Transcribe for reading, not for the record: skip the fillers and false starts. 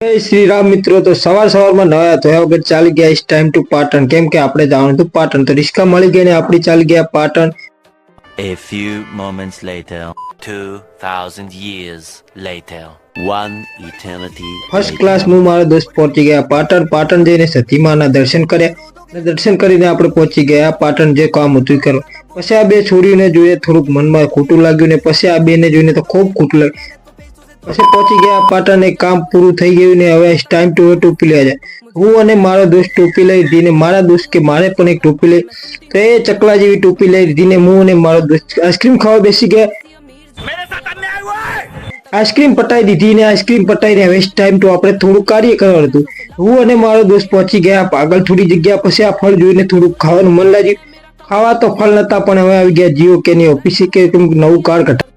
જય શ્રી રામ મિત્રો, તો સવારમાં નવા થયા વગર ચાલી ગયા ઇસ ટાઈમ ટુ પાટણ, કેમ કે આપણે જવાનું હતું પાટણ. તો રિક્ષા મળી ગઈ ને આપણી ચાલી ગયા Patan. A few moments later, 2000 years later, one eternity first later. Class હું મારો દોસ્ત પહોંચી ગયા પાટણ. પાટણ જઈને સતીમાના દર્શન કર્યા અને દર્શન કરીને આપણે પહોંચી ગયા પાટણ, જે કામ હતું એ કરવા. પછી આ બે છોડીઓને જોઈએ થોડુંક મનમાં ખોટું લાગ્યું ને પછી આ બેને જોઈને તો ખૂબ ખોટું લાગ્યું. પછી પહોંચી ગયા પાટણ, એક કામ પૂરું થઈ ગયું ને હવે ટાઈમ ટુ ટોપી લેવા જાય. હું અને મારો દોસ્ત ટોપી લઈ લીધી ને મારા દોસ્ત કે મારે પણ એક ટોપી લઈ, તો એ ચકલા જેવી ટોપી લઈ લીધી ને હું અને મારો દોસ્ત આઈસ્ક્રીમ ખાવા બેસી ગયા. આઈસ્ક્રીમ પટાઈ દીધી ને આઈસ્ક્રીમ પટાઈને હવે ટાઈમ ટુ આપણે થોડું કાર્ય કરવાનું હતું. હું અને મારો દોસ્ત પહોંચી ગયા પાગલ થોડી જગ્યા. પછી આ ફળ જોઈને થોડુંક ખાવાનું મન લાગ્યું. ખાવા તો ફળ નતા પણ હવે આવી ગયા જીઓ કે ની ઓફિસે કે નવું કાર્ડ કઢા.